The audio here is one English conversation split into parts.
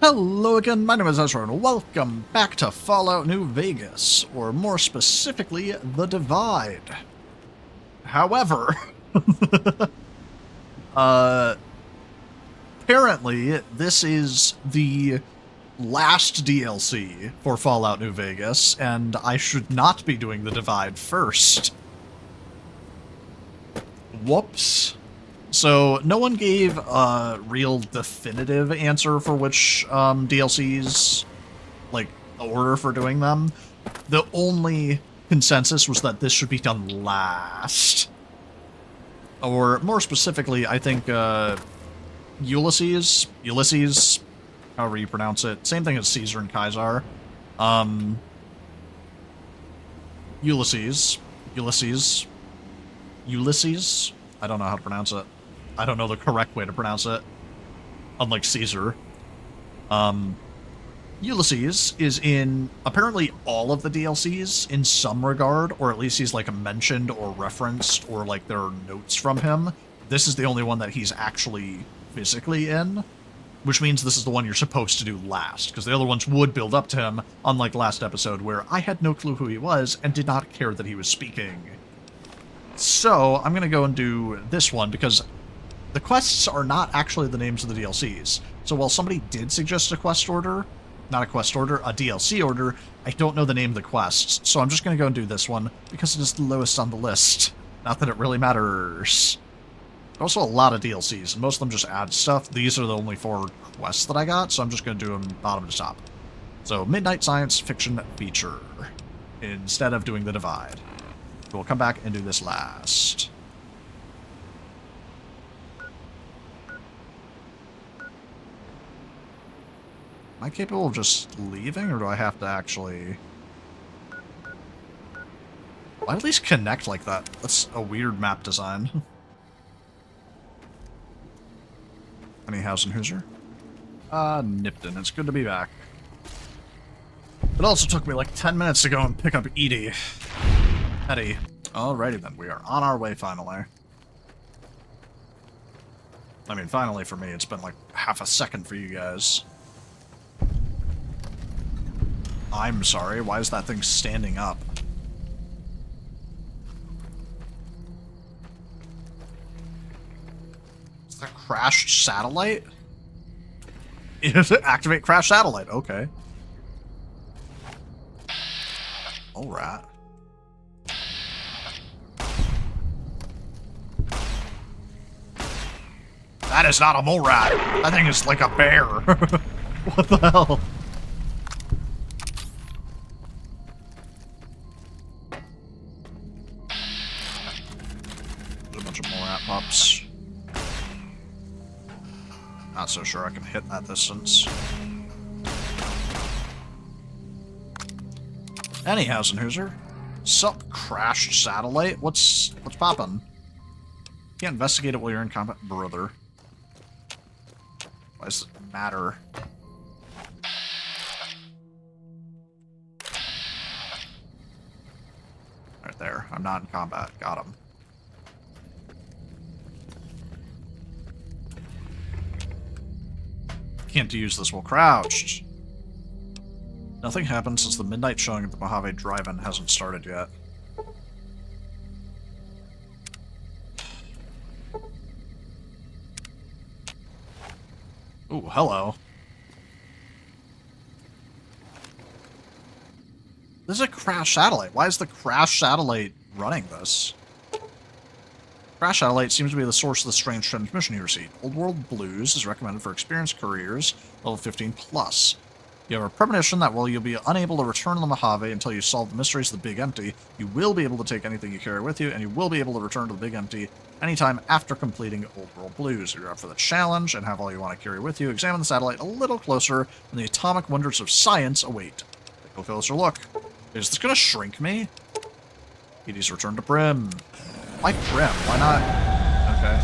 Hello again, my name is Ezra, and welcome back to Fallout New Vegas, or more specifically, The Divide. However, apparently this is the last DLC for Fallout New Vegas, and I should not be doing The Divide first. Whoops. So, no one gave a real definitive answer for which DLCs, like, the order for doing them. The only consensus was that this should be done last. Or, more specifically, I think, Ulysses, however you pronounce it, same thing as Caesar and Kaiser. Ulysses, I don't know how to pronounce it. I don't know the correct way to pronounce it. Unlike Caesar. Ulysses is in apparently all of the DLCs in some regard, or at least he's like mentioned or referenced, or like there are notes from him. This is the only one that he's actually physically in, which means this is the one you're supposed to do last, because the other ones would build up to him, unlike last episode where I had no clue who he was and did not care that he was speaking. So, I'm going to go and do this one, because the quests are not actually the names of the DLCs. So while somebody did suggest a quest order, not a quest order, a DLC order, I don't know the name of the quests. So I'm just going to go and do this one, because it is the lowest on the list. Not that it really matters. Also a lot of DLCs, and most of them just add stuff. These are the only 4 quests that I got, so I'm just going to do them bottom to top. So, Midnight Science Fiction Feature, instead of doing The Divide. We'll come back and do this last. Am I capable of just leaving, or do I have to actually... Why at least connect like that? That's a weird map design. Hausenhuser? Nipton, it's good to be back. It also took me like 10 minutes to go and pick up Edie. Eddie. Alrighty then, we are on our way finally. I mean, finally for me, it's been like half a second for you guys. I'm sorry, why is that thing standing up? Is that crashed satellite? Activate crash satellite, okay. Alright. That is not a mole rat. That thing is like a bear. What the hell? There's a bunch of mole rat pups. Not so sure I can hit that distance. Anyhow, Hausenhuser. Sup, crashed satellite? What's poppin'? Can't investigate it while you're in combat, brother. Why does it matter? Right there. I'm not in combat. Got him. Can't use this while crouched. Nothing happened since the midnight showing at the Mojave Drive-In hasn't started yet. Ooh, hello. This is a crash satellite. Why is the crash satellite running this? Crash satellite seems to be the source of the strange transmission you received. Old World Blues is recommended for experienced couriers, level 15+. You have a premonition that while you'll be unable to return to the Mojave until you solve the mysteries of the Big Empty, you will be able to take anything you carry with you, and you will be able to return to the Big Empty anytime after completing Old World Blues. If you're up for the challenge and have all you want to carry with you, examine the satellite a little closer, and the atomic wonders of science await. Take a closer look. Is this going to shrink me? Edie's return to Prim. Why Prim? Why not? Okay.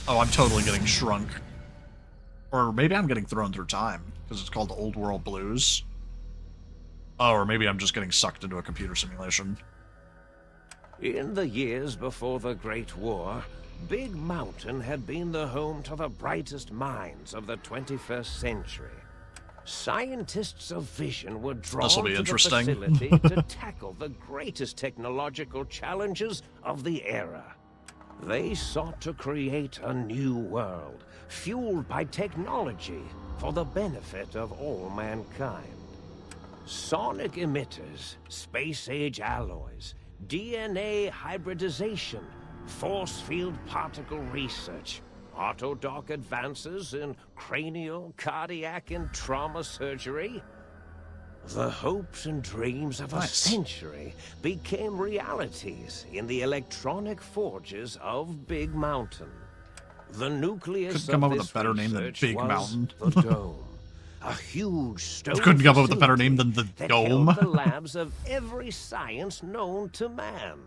Oh, I'm totally getting shrunk. Or maybe I'm getting thrown through time, because it's called Old World Blues. Oh, or maybe I'm just getting sucked into a computer simulation. In the years before the Great War, Big Mountain had been the home to the brightest minds of the 21st century. Scientists of vision were drawn to the facility to tackle the greatest technological challenges of the era. They sought to create a new world, fueled by technology for the benefit of all mankind. Sonic emitters, space-age alloys, DNA hybridization, force field particle research, autodoc advances in cranial, cardiac, and trauma surgery. The hopes and dreams of a century became realities in the electronic forges of Big Mountain. The nucleus couldn't come up of with a better name than Big Mountain. The Dome. A huge stone couldn't come up with a better name than the Dome. Held the labs of every science known to man.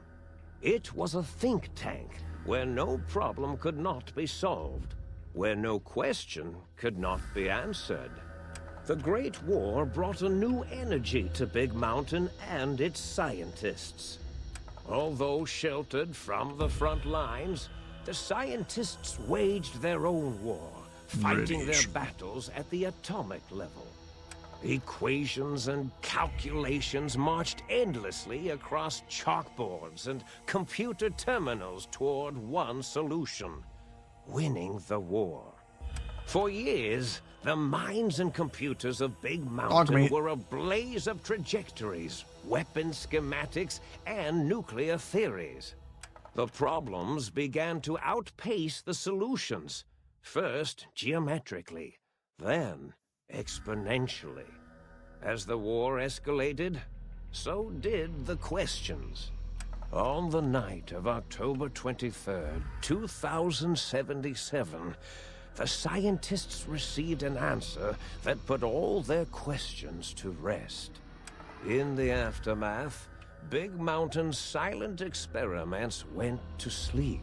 It was a think tank where no problem could not be solved, where no question could not be answered. The Great War brought a new energy to Big Mountain and its scientists. Although sheltered from the front lines, the scientists waged their own war, fighting their battles at the atomic level. Equations and calculations marched endlessly across chalkboards and computer terminals toward one solution: winning the war. For years, the minds and computers of Big Mountain were a blaze of trajectories, weapon schematics, and nuclear theories. The problems began to outpace the solutions, first geometrically, then exponentially. As the war escalated, so did the questions. On the night of October 23rd, 2077, the scientists received an answer that put all their questions to rest. In the aftermath, Big Mountain's silent experiments went to sleep,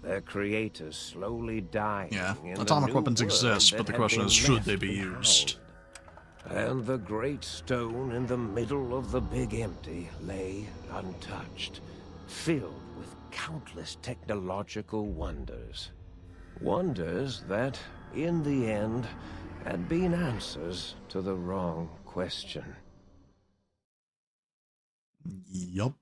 their creators slowly dying. Yeah, atomic weapons exist, but the question is, should they be used? And the great stone in the middle of the Big Empty lay untouched, filled with countless technological wonders. Wonders that, in the end, had been answers to the wrong question. Yup.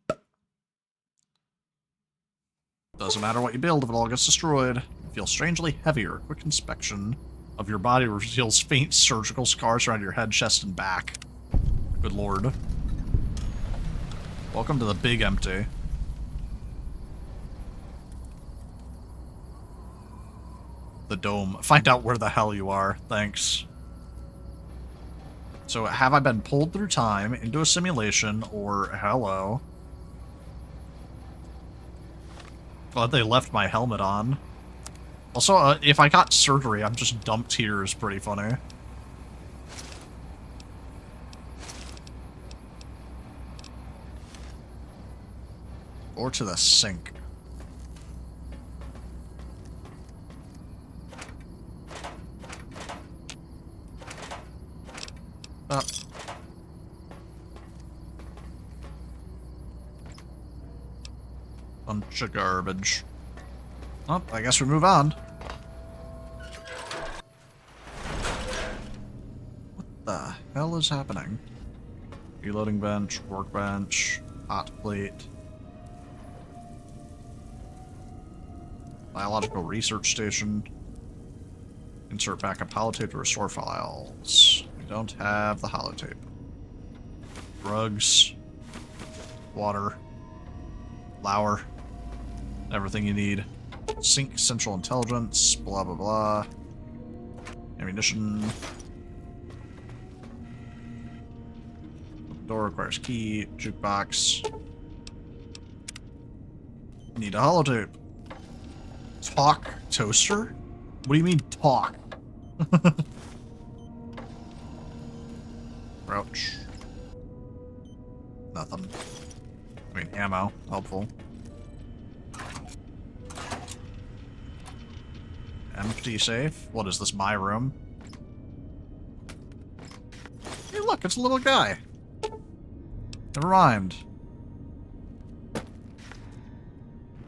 Doesn't matter what you build if it all gets destroyed. You feel strangely heavier. Quick inspection of your body reveals faint surgical scars around your head, chest, and back. Good lord. Welcome to the Big Empty. The Dome. Find out where the hell you are. Thanks. So, have I been pulled through time into a simulation, or hello? Glad they left my helmet on. Also, if I got surgery, I'm just dumped here is pretty funny. Or to the sink. Up. Bunch of garbage. Oh, I guess we move on. What the hell is happening? Reloading bench, workbench, hot plate. Biological research station. Insert backup holotape to restore files. We don't have the holotape. Drugs. Water. Flour. Everything you need. Sync central intelligence. Blah, blah, blah. Ammunition. Door requires key. Jukebox. Need a holotape. Talk toaster? What do you mean talk? Crouch. Nothing. I mean, ammo. Helpful. Empty safe? What is this, my room? Hey look, it's a little guy. Never mind.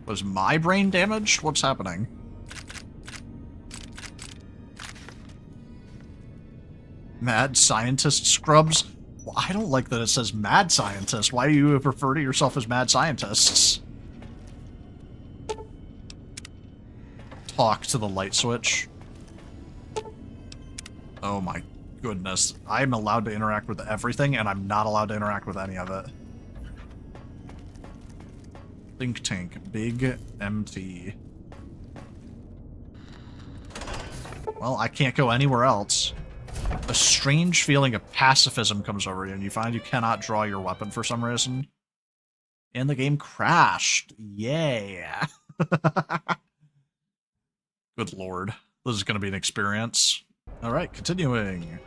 Was my brain damaged? What's happening? Mad scientist scrubs? Well, I don't like that it says mad scientist. Why do you refer to yourself as mad scientists? Talk to the light switch. Oh my goodness. I'm allowed to interact with everything, and I'm not allowed to interact with any of it. Think tank. Big empty. Well, I can't go anywhere else. A strange feeling of pacifism comes over you, and you find you cannot draw your weapon for some reason. And the game crashed. Yay. Good lord. This is going to be an experience. Alright, continuing.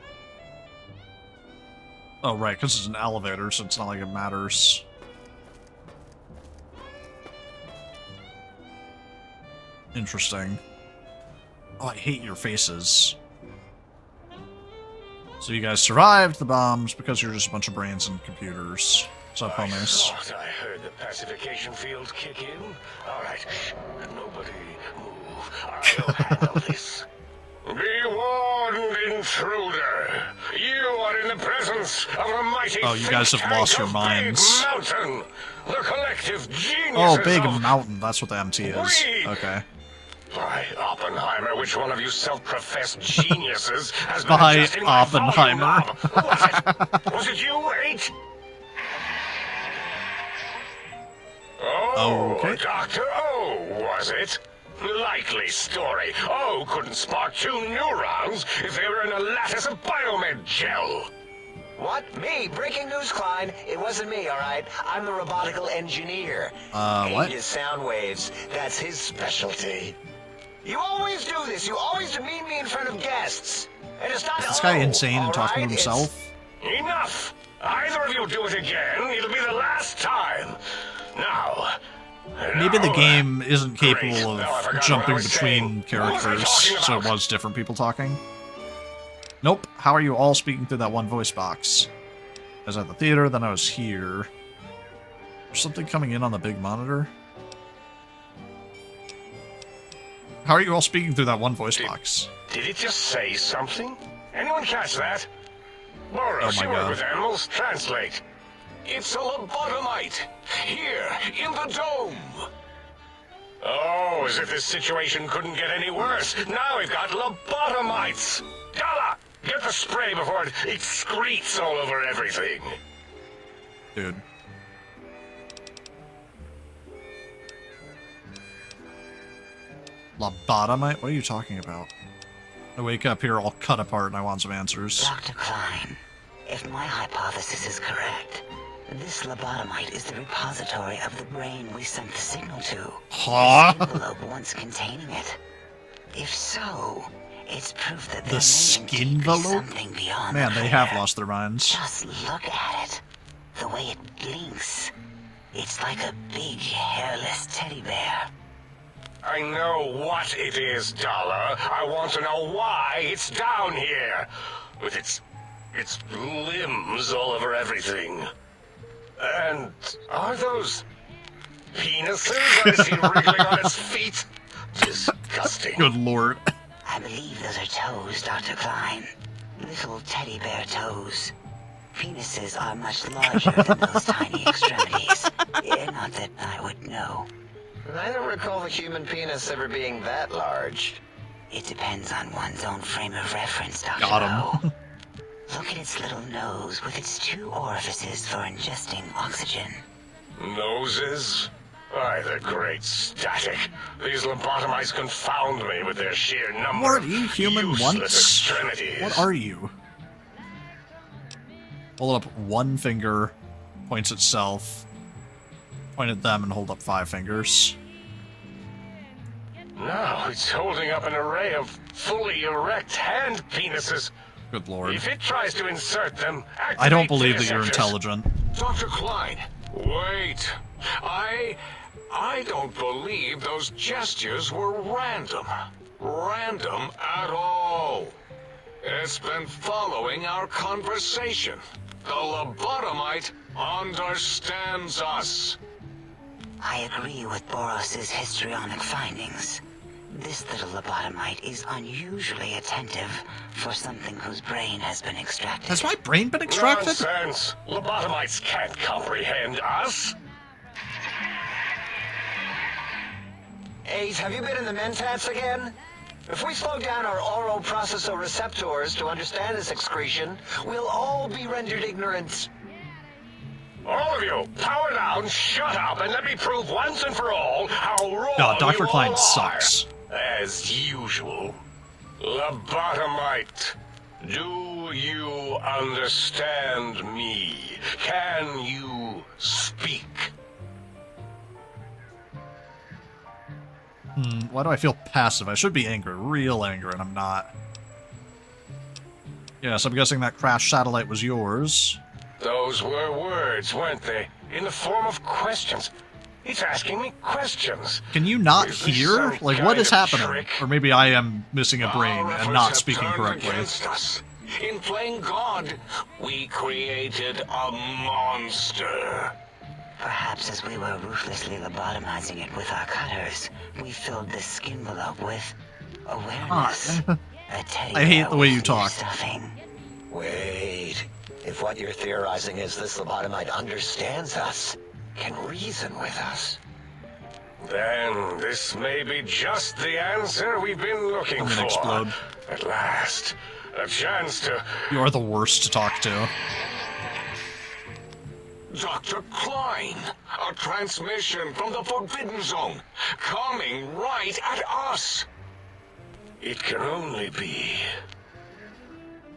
Oh, right, because it's an elevator, so it's not like it matters. Interesting. Oh, I hate your faces. So you guys survived the bombs because you're just a bunch of brains and computers. What's up, homies? I heard the pacification field kick in. All right, nobody move. I'll handle this. Be warned, intruder. You are in the presence of a mighty. Oh, you guys have lost your minds. Mountain, the collective geniuses. Oh, Big Mountain. That's what the MT is. Okay. By Oppenheimer, which one of you self-professed geniuses has been By adjusting my volume Oppenheimer. knob? Was it you, 8? Oh, Okay. Dr. O, was it? Likely story. O couldn't spark 2 neurons if they were in a lattice of biomed gel. What? Me? Breaking news, Klein. It wasn't me, all right? I'm the robotical engineer. What? His sound waves. That's his specialty. You always do this. You always demean me in front of guests. And it's not Is this guy insane and talking to right? himself? Enough! Either of you do it again, it'll be the last time. Now... Maybe the now, game isn't capable great. Now I of forgot jumping what I was between saying. What was I characters, talking so it about? was different people talking. Nope. How are you all speaking through that one voice box? I was at the theater, then I was here. There's something coming in on the big monitor. How are you all speaking through that one voice box? Did it just say something? Anyone catch that? Laura, Oh she my worked God. with animals. Translate. It's a lobotomite. Here, in the dome. Oh, as if this situation couldn't get any worse. Now we've got lobotomites. Dala, get the spray before it excretes all over everything. Dude. Lobotomite? What are you talking about? I wake up here all cut apart and I want some answers. Dr. Klein, if my hypothesis is correct, this lobotomite is the repository of the brain we sent the signal to. Huh? The envelope once containing it. If so, it's proof that there The may indeed be skinvelope? something beyond Man, the they have veneer. lost their minds. Just look at it. The way it blinks. It's like a big, hairless teddy bear. I know what it is, Dala. I want to know why it's down here. With its limbs all over everything. And are those penises I see wriggling on its feet? Disgusting. Good lord. I believe those are toes, Dr. Klein. Little teddy bear toes. Penises are much larger than those tiny extremities. Not that I would know. I don't recall the human penis ever being that large. It depends on one's own frame of reference, Dr. Got O. him. Look at its little nose with its 2 orifices for ingesting oxygen. Noses? Why, the great static. These lobotomites confound me with their sheer number Weren't of you human useless once? extremities. What are you? Hold up one finger, points itself, point at them, and hold up 5 fingers. Now it's holding up an array of fully erect hand penises. Good lord. If it tries to insert them, activate I don't believe that you're receptors. intelligent. Dr. Klein, wait. I don't believe those gestures were random. Random at all. It's been following our conversation. The lobotomite understands us. I agree with Boros's histrionic findings. This little lobotomite is unusually attentive for something whose brain has been extracted. Has my brain been extracted? Nonsense! Lobotomites can't comprehend us. Ace, have you been in the mentats again? If we slow down our oroprocessoreceptors to understand this excretion, we'll all be rendered ignorant. All of you, power down, shut up, and let me prove once and for all how wrong No, Dr. you Klein all sucks. are. As usual. Lobotomite, do you understand me? Can you speak? Why do I feel passive? I should be angry, real angry, and I'm not. Yes, I'm guessing that crashed satellite was yours. Those were words, weren't they? In the form of questions. He's asking me questions. Can you not Is this hear? some Like, kind what is of happening? trick? Or maybe I am missing a brain Our and efforts not have speaking turned correctly. against us. In playing God, we created a monster. Perhaps as we were ruthlessly lobotomizing it with our cutters, we filled the skin envelope with awareness. A teddy I hate bear the way with you talk. Stuffing. Wait. If what you're theorizing is this lobotomite understands us, can reason with us. Then this may be just the answer we've been looking I'm for. gonna explode. At last, a chance to... You are the worst to talk to. Dr. Klein, a transmission from the Forbidden Zone, coming right at us. It can only be...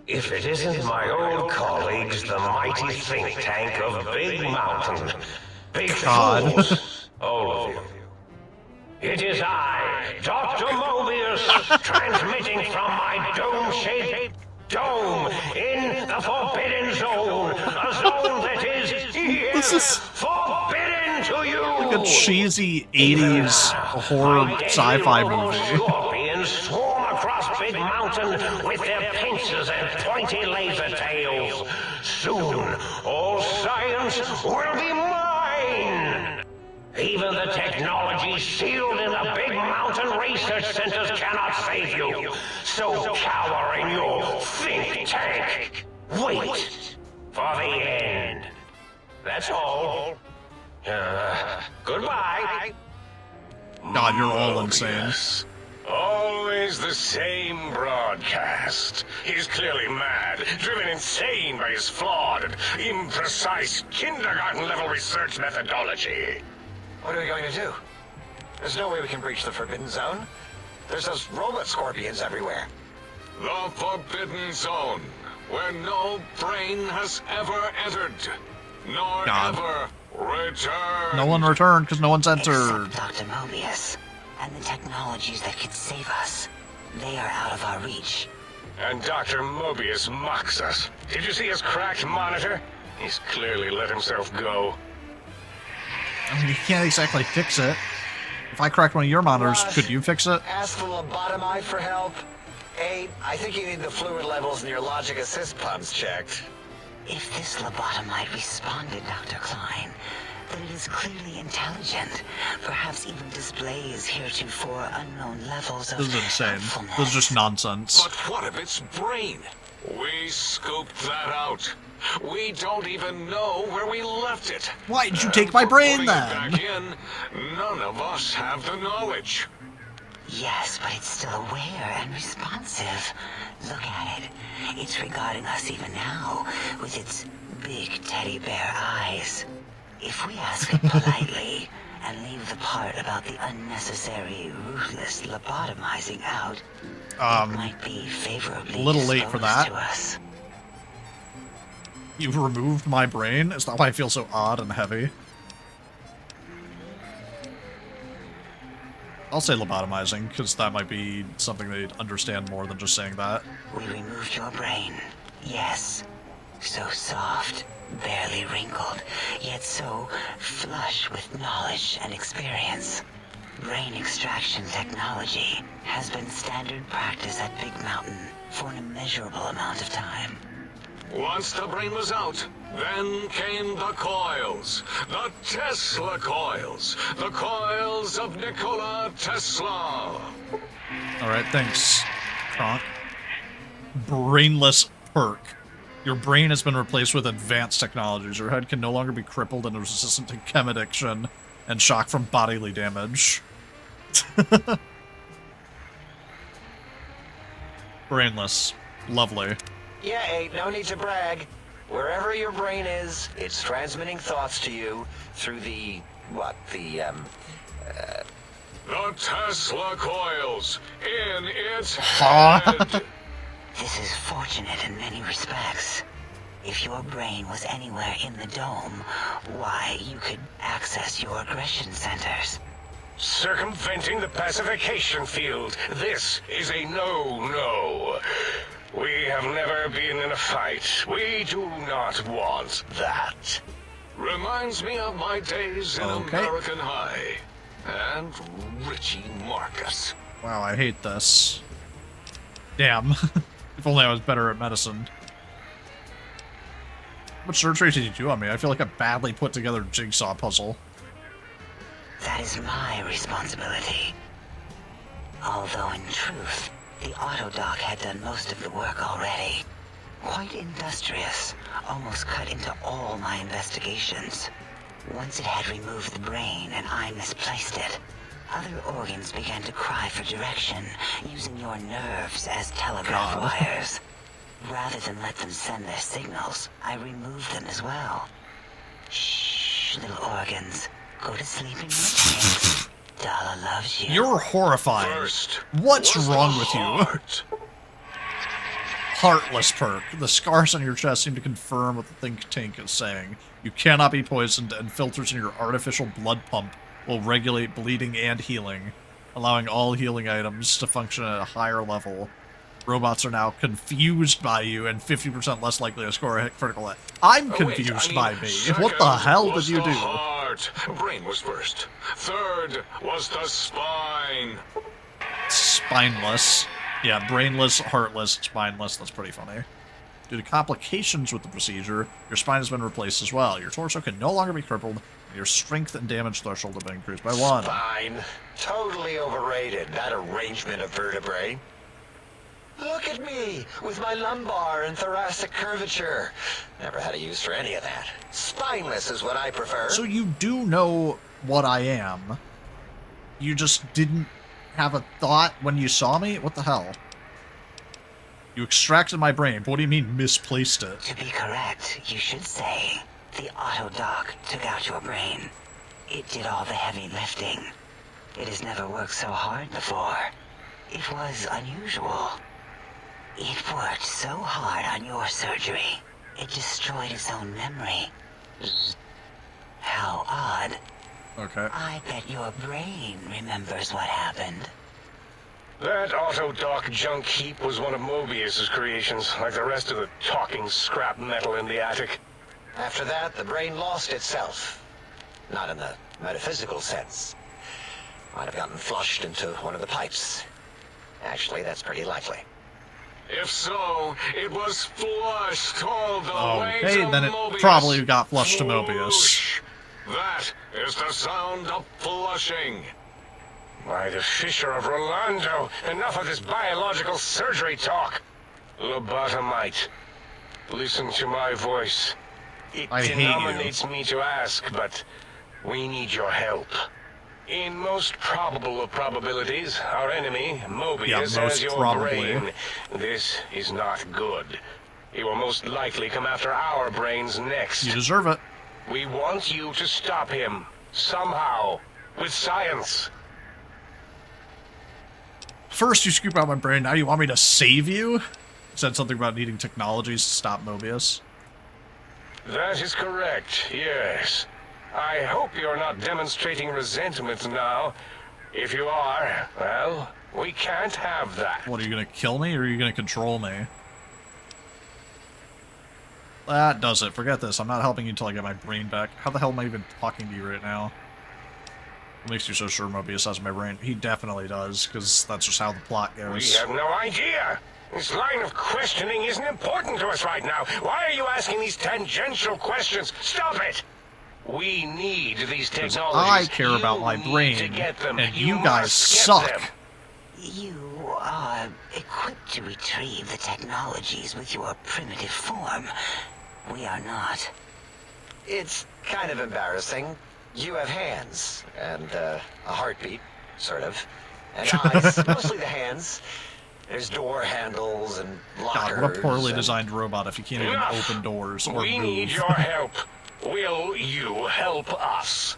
If it isn't my old colleagues, the mighty think tank of Big Mountain. Big God. fools, all of you. It is I, Dr. Mobius, transmitting from my dome-shaped dome in the Forbidden Zone, a zone that This is forbidden to you. like a cheesy 80s horror sci-fi movie. Scorpions swarm across Big Mountain with their pincers and pointy laser tails. Soon, all science will be mine. Even the technology sealed in the Big Mountain research centers cannot save you. So cower in your think tank. Wait for the end. That's all. Goodbye. God, you're all insane. Yes. Always the same broadcast. He's clearly mad, driven insane by his flawed and imprecise kindergarten-level research methodology. What are we going to do? There's no way we can breach the Forbidden Zone. There's those robot scorpions everywhere. The Forbidden Zone, where no brain has ever entered, nor God. ever returned. No one returned because no one's entered. Except Dr. Mobius and the technologies that could save us. They are out of our reach. And Dr. Mobius mocks us. Did you see his cracked monitor? He's clearly let himself go. I mean, you can't exactly fix it. If I cracked one of your monitors, Rush, could you fix it? Ask the lobotomite for help. Hey, I think you need the fluid levels in your logic assist pumps checked. If this lobotomite responded, Dr. Klein, then it is clearly intelligent. Perhaps even displays heretofore unknown levels of This is insane. helpfulness. This is just nonsense. But what of its brain? We scooped that out. We don't even know where we left it. Why did you And take my for brain putting it then? back in, none of us have the knowledge. Yes, but it's still aware and responsive. Look at it. It's regarding us even now with its big teddy bear eyes. If we ask it politely and leave the part about the unnecessary, ruthless lobotomizing out, it might be favorably a little late for disposed that. to us. You've removed my brain? Is that why I feel so odd and heavy? I'll say lobotomizing, because that might be something they'd understand more than just saying that. We removed your brain. Yes. So soft, barely wrinkled, yet so flush with knowledge and experience. Brain extraction technology has been standard practice at Big Mountain for an immeasurable amount of time. Once the brain was out, then came the coils. The Tesla coils. The coils of Nikola Tesla. Alright, thanks, Kronk. Brainless perk. Your brain has been replaced with advanced technologies. Your head can no longer be crippled and is resistant to chem addiction and shock from bodily damage. Brainless. Lovely. Yeah, ain't no need to brag. Wherever your brain is, it's transmitting thoughts to you through the Tesla coils in its head. This is fortunate in many respects. If your brain was anywhere in the dome, why, you could access your aggression centers. Circumventing the pacification field. This is a no-no. We have never been in a fight. We do not want that. Reminds me of my days in American High. And Richie Marcus. Wow, I hate this. Damn. If only I was better at medicine. How much surgery did you do on me? I feel like a badly put together jigsaw puzzle. That is my responsibility. Although in truth, the autodoc had done most of the work already. Quite industrious, almost cut into all my investigations. Once it had removed the brain and I misplaced it, other organs began to cry for direction, using your nerves as telegraph wires. Rather than let them send their signals, I removed them as well. Shh, little organs. Go to sleep in your tanks. Dala loves you. You're horrifying. First, What's was wrong the with you? heart. Heartless perk. The scars on your chest seem to confirm what the think tank is saying. You cannot be poisoned, and filters in your artificial blood pump will regulate bleeding and healing, allowing all healing items to function at a higher level. Robots are now confused by you and 50% less likely to score a critical hit. I'm confused by me. What the hell did you do? Heart. Brain was first. Third was the spine. Spineless. Yeah, brainless, heartless, spineless. That's pretty funny. Due to complications with the procedure, your spine has been replaced as well. Your torso can no longer be crippled, and your strength and damage threshold have been increased by 1. Spine. Totally overrated, that arrangement of vertebrae. Look at me, with my lumbar and thoracic curvature. Never had a use for any of that. Spineless is what I prefer. So you do know what I am. You just didn't have a thought when you saw me? What the hell? You extracted my brain, but what do you mean misplaced it? To be correct, you should say, the autodoc took out your brain. It did all the heavy lifting. It has never worked so hard before. It was unusual. It worked so hard on your surgery, it destroyed its own memory. How odd. Okay. I bet your brain remembers what happened. That autodoc junk heap was one of Mobius's creations, like the rest of the talking scrap metal in the attic. After that, the brain lost itself. Not in the metaphysical sense. Might have gotten flushed into one of the pipes. Actually, that's pretty likely. If so, it was flushed all the way Okay, to then it Mobius. probably got flushed to Mobius. Whoosh. That is the sound of flushing. By the Fisher of Rolando, enough of this biological surgery talk. Lobotomized. Listen to my voice. It I hate you. denominates me to ask, but we need your help. In most probable of probabilities, our enemy, Mobius, has your brain. This is not good. He will most likely come after our brains next. You deserve it. We want you to stop him. Somehow. With science. First you scoop out my brain, now you want me to save you? You said something about needing technologies to stop Mobius. That is correct, yes. I hope you're not demonstrating resentment now. If you are, well, we can't have that. What, are you gonna kill me, or are you gonna control me? That does it. Forget this. I'm not helping you until I get my brain back. How the hell am I even talking to you right now? What makes you so sure Mobius has my brain? He definitely does, because that's just how the plot We goes. have no idea. This line of questioning isn't important to us right now. Why are you asking these tangential questions? Stop it! We need these technologies. I care about my You need brain, to get them. and you guys must get suck. them. You are equipped to retrieve the technologies with your primitive form. We are not. It's kind of embarrassing. You have hands, and a heartbeat, sort of. And eyes, mostly the hands. There's door handles and lockers. God, what a poorly and- designed robot if you can't even Enough. open doors or We move. need your help. Will you help us?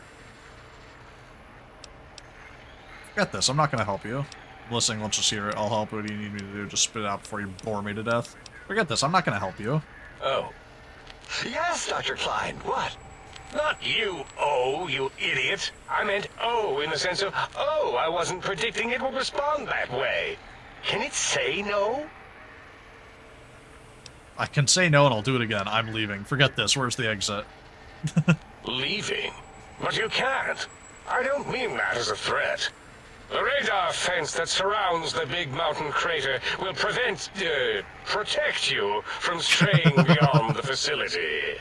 Forget this, I'm not gonna help you. Listening, let's just hear it. I'll help. What do you need me to do? Just spit it out before you bore me to death. Forget this, I'm not gonna help you. Oh. Yes, Dr. Klein, what? Not you, oh, you idiot. I meant oh in the sense of, oh, I wasn't predicting it would respond that way. Can it say no? I can say no and I'll do it again. I'm leaving. Forget this. Where's the exit? Leaving? But you can't. I don't mean that as a threat. The radar fence that surrounds the big mountain crater will protect you from straying beyond the facility.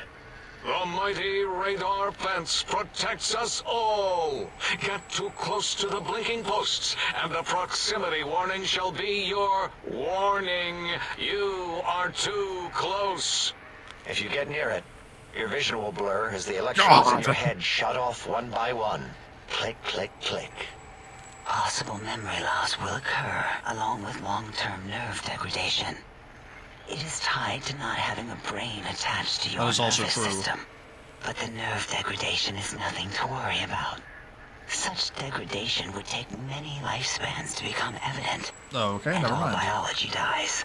The mighty radar fence protects us all. Get too close to the blinking posts, and the proximity warning shall be your warning. You are too close. If you get near it, your vision will blur as the electrons in God. your head shut off one by one. Click, click, click. Possible memory loss will occur, along with long-term nerve degradation. It is tied to not having a brain attached to your That is also nervous true. system. But the nerve degradation is nothing to worry about. Such degradation would take many lifespans to become evident, Oh, okay, and never all mind. biology dies.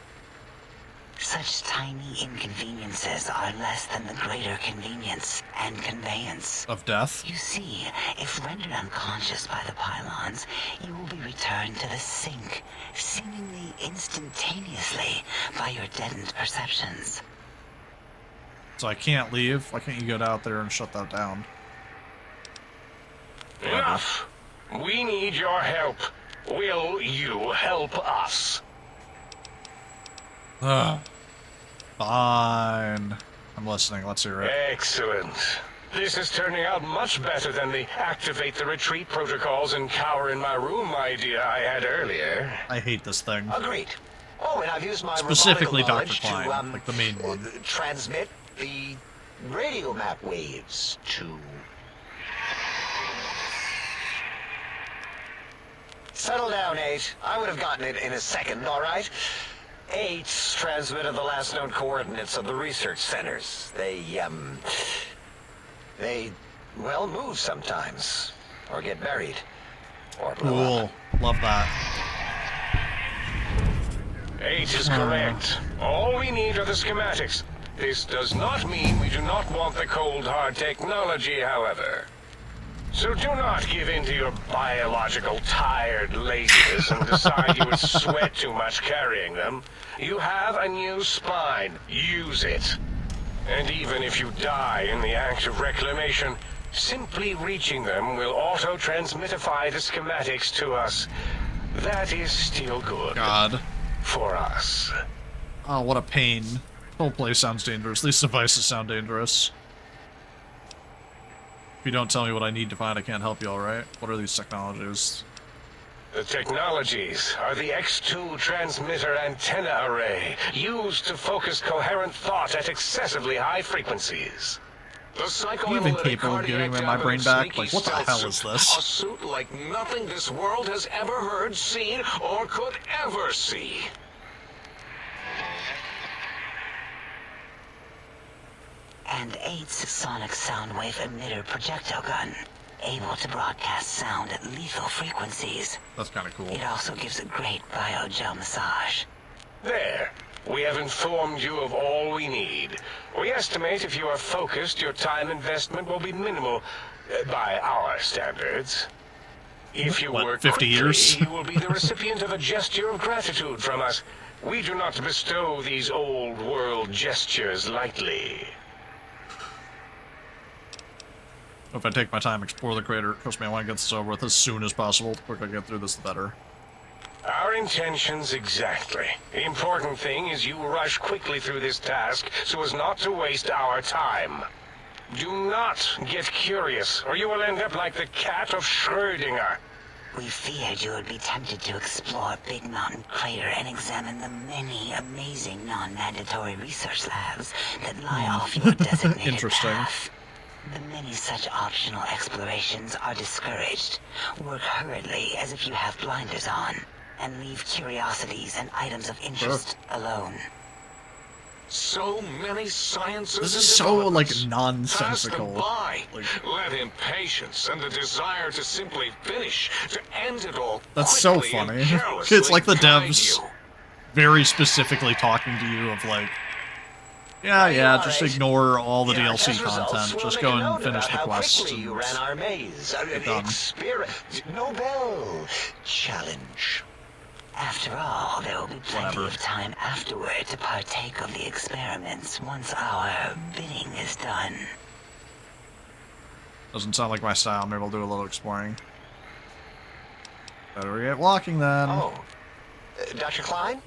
Such tiny inconveniences are less than the greater convenience and conveyance. Of death? You see, if rendered unconscious by the pylons, you will be returned to the sink, seemingly instantaneously, by your deadened perceptions. So I can't leave? Why can't you get out there and shut that down? Enough. We need your help. Will you help us? Ugh. Fine. I'm listening. Let's hear it. Excellent. This is turning out much better than the activate the retreat protocols and cower in my room idea I had earlier. I hate this thing. Agreed. Oh, and I've used my Specifically robotical Dr. knowledge Klein, to, like the main one. transmit the radio map waves to... Settle down, 8. I would have gotten it in a second, all right? 8's transmitted the last known coordinates of the research centers. They, well, move sometimes. Or get buried. Or blow up. Cool. Love that. 8 is correct. All we need are the schematics. This does not mean we do not want the cold hard technology, however. So do not give in to your biological tired laziness and decide you would sweat too much carrying them. You have a new spine. Use it. And even if you die in the act of reclamation, simply reaching them will auto-transmitify the schematics to us. That is still good. God. For us. Oh, what a pain. The whole place sounds dangerous. These devices sound dangerous. If you don't tell me what I need to find, I can't help you, alright? What are these technologies? The technologies are the X2 transmitter antenna array, used to focus coherent thought at excessively high frequencies. The You even psychoanalytic capable of giving me my brain cardiac back? sneaky Like, what the stealth hell is suit. this? A suit like nothing this world has ever heard, seen, or could ever see. And 8's sonic sound wave emitter projectile gun, able to broadcast sound at lethal frequencies. That's kind of cool. It also gives a great biogel massage. There. We have informed you of all we need. We estimate if you are focused, your time investment will be minimal, by our standards. If you What, work 50 quickly, years? you will be the recipient of a gesture of gratitude from us. We do not bestow these old world gestures lightly. If I take my time, explore the crater. Trust me, I want to get this over with as soon as possible. The quicker I get through this, the better. Our intentions exactly. The important thing is you rush quickly through this task so as not to waste our time. Do not get curious, or you will end up like the cat of Schrödinger. We feared you would be tempted to explore Big Mountain Crater and examine the many amazing non-mandatory research labs that lie off your designated Interesting. path. The many such optional explorations are discouraged. Work hurriedly as if you have blinders on, and leave curiosities and items of interest alone. So many sciences. This and is so, like, developments. nonsensical. Pass them by. Like- Let impatience and the desire to simply finish, to end it all. That's so quickly and funny. carelessly It's like the guide devs you. very specifically talking to you of like, yeah, just ignore all the In our DLC test results, content. we'll Just make go a and note finish about the how quest. quickly you ran our maze. done. Nobel challenge. After all, there will be plenty Whatever. of time afterward to partake of the experiments once our bidding is done. Doesn't sound like my style. Maybe I'll do a little exploring. Better get walking then. Oh, Dr. Klein?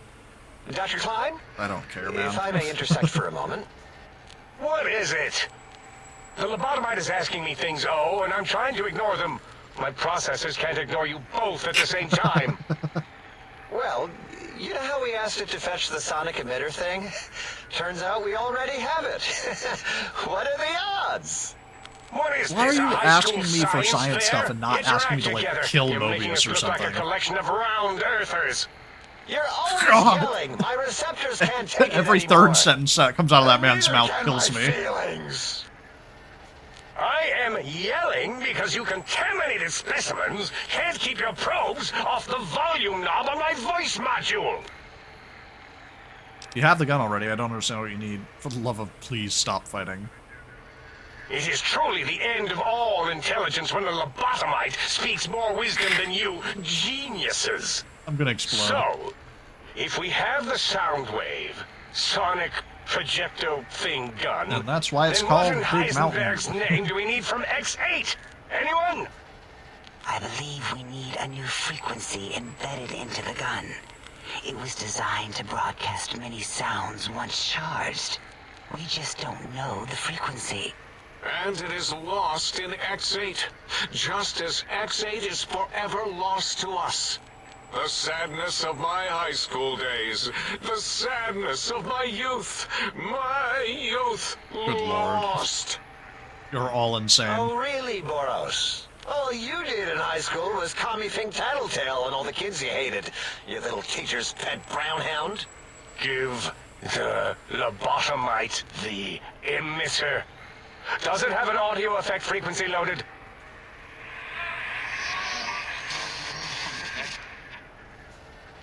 Dr. Klein? I don't care, man. If I may intersect for a moment. What is it? The lobotomite is asking me things, and I'm trying to ignore them. My processors can't ignore you both at the same time. Well, you know how we asked it to fetch the sonic emitter thing? Turns out we already have it. What are the odds? What is Why this, are you a high asking school me for science science fair? stuff and not Get your asking me act to, like, together. kill You're making Mobius us or look like a something? collection of round earthers. You're always God. yelling. My receptors can't take it Every anymore. third sentence that comes out of that man's Neither mouth can kills my me. feelings. I am yelling because you contaminated specimens can't keep your probes off the volume knob on my voice module. You have the gun already. I don't understand what you need. For the love of please stop fighting. It is truly the end of all intelligence when the lobotomite speaks more wisdom than you geniuses. I'm gonna explode. So, if we have the sound wave, sonic projecto thing gun, And that's why it's then called what in Big Mountain. Heisenberg's name do we need from X8? Anyone? I believe we need a new frequency embedded into the gun. It was designed to broadcast many sounds once charged. We just don't know the frequency. And it is lost in X8, just as X8 is forever lost to us. The sadness of my high school days, the sadness of my youth Lord. lost. You're all insane. Oh, really, Boros? All you did in high school was call me Fink Tattletale and all the kids you hated. You little teacher's pet brown hound. Give the lobotomite the emitter. Does it have an audio effect frequency loaded?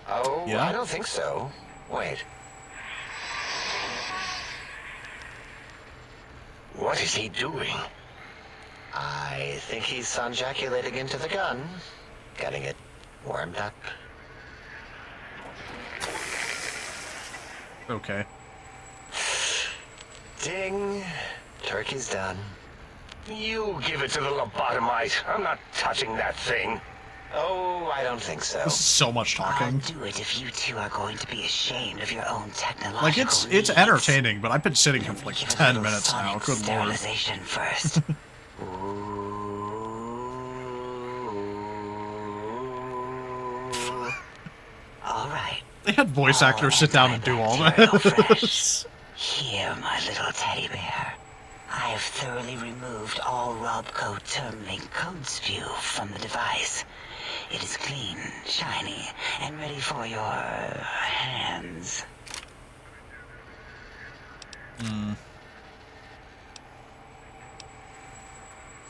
Oh, Yeah? I don't think so. Wait. What is he doing? I think he's sonjaculating into the gun. Getting it warmed up. Okay. Ding. Turkey's done. You give it to the lobotomite. I'm not touching that thing. Oh, I don't think so. This is so much I'll talking. do it if you two are going to be ashamed of your own technological Like, it's needs. entertaining, but I've been sitting here for like Give a 10 little minutes now. sonic Good lord. sterilization first. All right. They had voice actors sit down and do all Material this. Here, my little teddy bear. I have thoroughly removed all Robco Termlink code spew from the device. It is clean, shiny, and ready for your hands.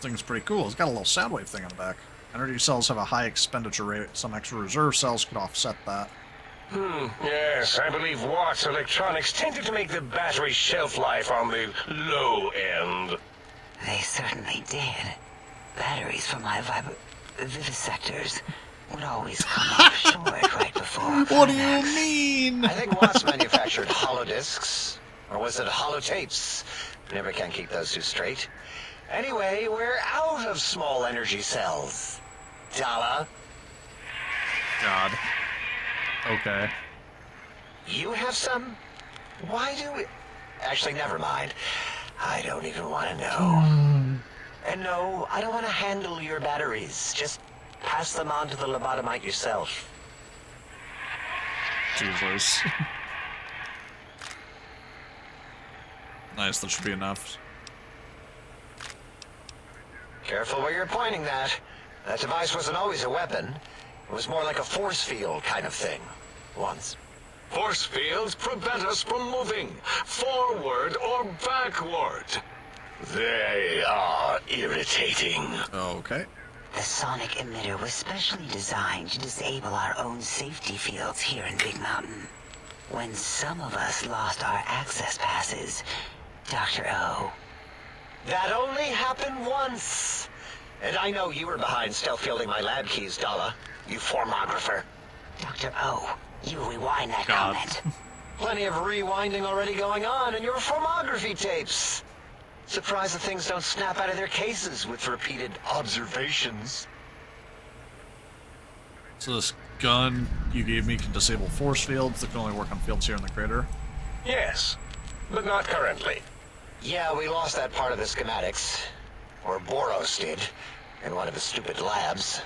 Thing's pretty cool. It's got a little sound wave thing on the back. Energy cells have a high expenditure rate. Some extra reserve cells could offset that. Yes, I believe Watt's Electronics tended to make the battery shelf life on the low end. They certainly did. Batteries for my vivisectors would always come up short right before. What do you mean? I think Watts manufactured holodiscs. Or was it holotapes? Never can keep those two straight. Anyway, we're out of small energy cells. Dala. God. Okay. You have some? Why do we... Actually, never mind. I don't even want to know. And no, I don't want to handle your batteries. Just pass them on to the lobotomite yourself. Jesus. Nice, that should be enough. Careful where you're pointing that. That device wasn't always a weapon. It was more like a force field kind of thing. Once. Force fields prevent us from moving forward or backward. They are irritating. Okay. The sonic emitter was specially designed to disable our own safety fields here in Big Mountain. When some of us lost our access passes, Dr. O. That only happened once. And I know you were behind stealth fielding my lab keys, Dala. You formographer. Dr. O, you rewind that God. comment. Plenty of rewinding already going on in your formography tapes. Surprised the things don't snap out of their cases with repeated observations. So this gun you gave me can disable force fields that can only work on fields here in the crater. Yes, but not currently. Yeah, we lost that part of the schematics. Or Boros did. In one of the stupid labs.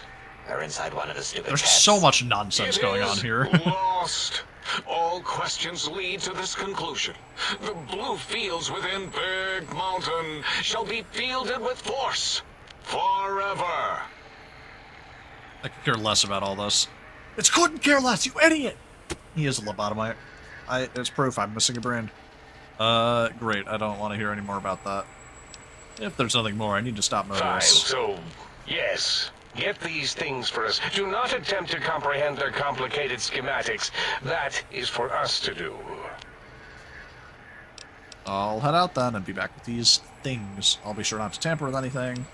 Or inside one of the stupid There's pets. so much nonsense It going on is here. lost. All questions lead to this conclusion. The blue fields within Big Mountain shall be fielded with force. Forever. I could care less about all this. It's couldn't care less, you idiot! He is a lobotomite. It's proof I'm missing a brain. Great. I don't want to hear any more about that. If there's nothing more, I need to stop Fine, Mobius. so, yes. Get these things for us. Do not attempt to comprehend their complicated schematics. That is for us to do. I'll head out then and be back with these things. I'll be sure not to tamper with anything.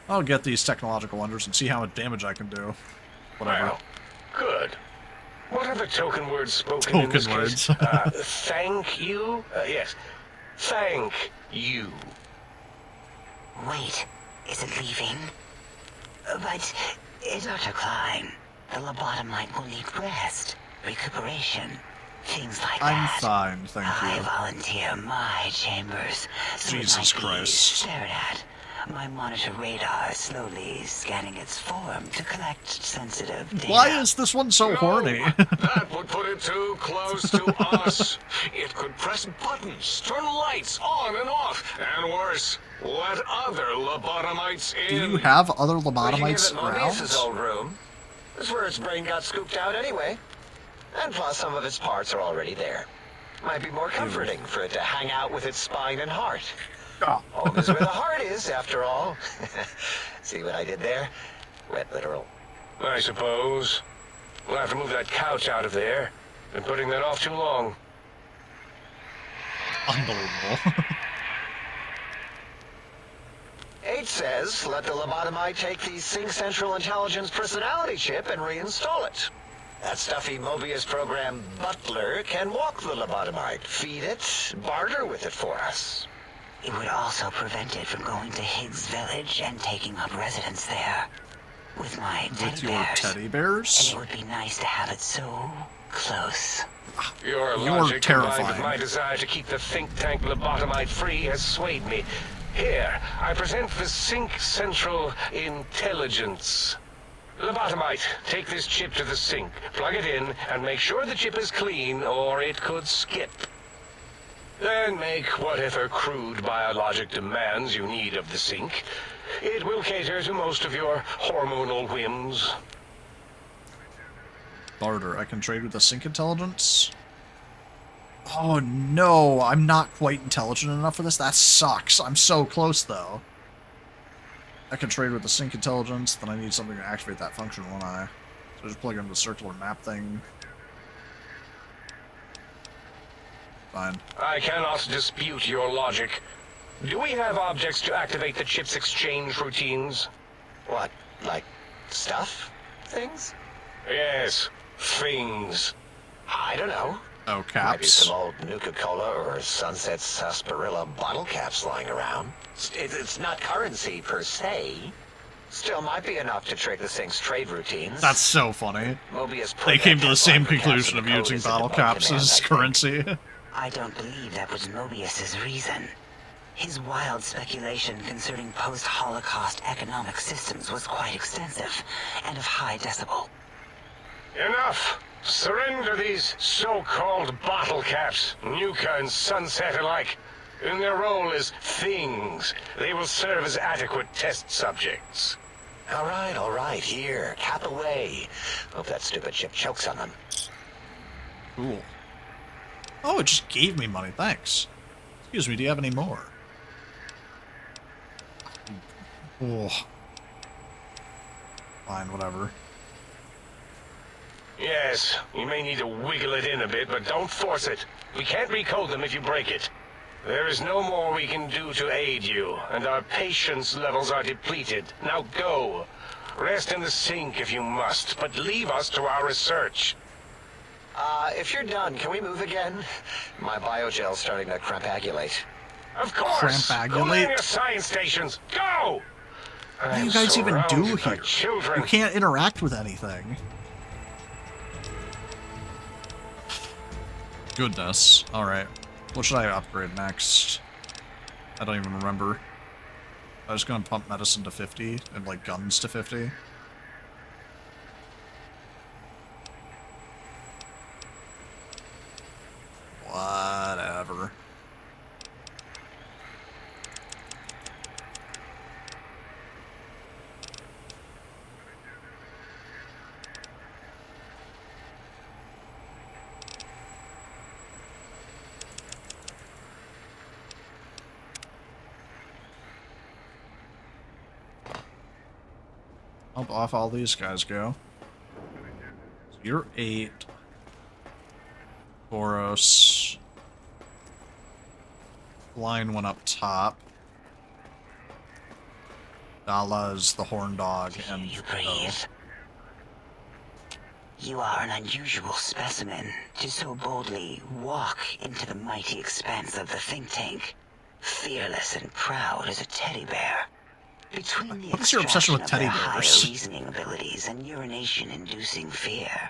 I'll get these technological wonders and see how much damage I can do. Whatever. Well, good. What are the token words spoken in this Token case? words. Thank you? Yes. Thank you. Wait, is it leaving? But, Dr. Klein, the lobotomite will need rest, recuperation, things like I'm that. fine, thank I you. volunteer my chambers, so it Jesus might be Christ. stared at. My monitor radar slowly scanning its form to collect sensitive data. Why is this one so No, horny? that would put it too close to us. It could press buttons, turn lights on and off, and worse, let other lobotomites Do in. you have other We can give lobotomites it around? Mobius's old room. This is where its brain got scooped out anyway. And plus some of its parts are already there. Might be more comforting for it to hang out with its spine and heart. Oh. Home is where the heart is, after all. See what I did there? Wet literal. I suppose. We'll have to move that couch out of there. Been putting that off too long. Unbelievable. 8 says, let the lobotomite take the Sync Central Intelligence personality chip and reinstall it. That stuffy Mobius program butler can walk the lobotomite, feed it, barter with it for us. It would also prevent it from going to Higgs Village and taking up residence there. With my teddy With your bears. teddy And bears? it would be nice to have it so close. Your You're logic combined with terrifying. my desire to keep the think tank lobotomite free has swayed me. Here, I present the Sync Central Intelligence. Lobotomite, take this chip to the sink, plug it in, and make sure the chip is clean, or it could skip. Then make whatever crude biologic demands you need of the sink. It will cater to most of your hormonal whims. Barter. I can trade with the Sync Intelligence? Oh no, I'm not quite intelligent enough for this? That sucks. I'm so close though. I can trade with the Sync Intelligence, then I need something to activate that function, won't I? So just plug in the circular map thing. Fine. I cannot dispute your logic. Do we have objects to activate the chip's exchange routines? What, like stuff? Things? Yes, things. I don't know. Oh, Might be caps. some old Nuka-Cola or Sunset Sarsaparilla bottle caps lying around. It's not currency per se. Still might be enough to trick this thing's trade routines. That's so funny. Mobius put They that came to the same for conclusion caps of in the using code bottle as a caps command, as I think. currency. I don't believe that was Mobius's reason. His wild speculation concerning post-Holocaust economic systems was quite extensive and of high decibel. Enough! Surrender these so-called bottle caps, Nuka and Sunset alike. In their role as things, they will serve as adequate test subjects. All right, here, cap away. Hope that stupid ship chokes on them. Cool. Oh, it just gave me money, thanks. Excuse me, do you have any more? Oh. Fine, whatever. Yes, you may need to wiggle it in a bit, but don't force it. We can't recode them if you break it. There is no more we can do to aid you, and our patience levels are depleted. Now go. Rest in the sink if you must, but leave us to our research. If you're done, can we move again? My biogel's starting to crampagulate. Of course! Go Crampagulate? man your science stations! Go! What do you guys even do here? Children. You can't interact with anything. Goodness. Alright. What should I upgrade next? I don't even remember. I was gonna pump medicine to 50 and like guns to 50. Whatever. Up off all these guys go. So you're 8. Boros. Line one up top. Dala's the horn dog and You breathe. You are an unusual specimen to so boldly walk into the mighty expanse of the think tank, fearless and proud as a teddy bear. Between the What is your obsession with extraction teddy of their bears? higher reasoning abilities and urination-inducing fear,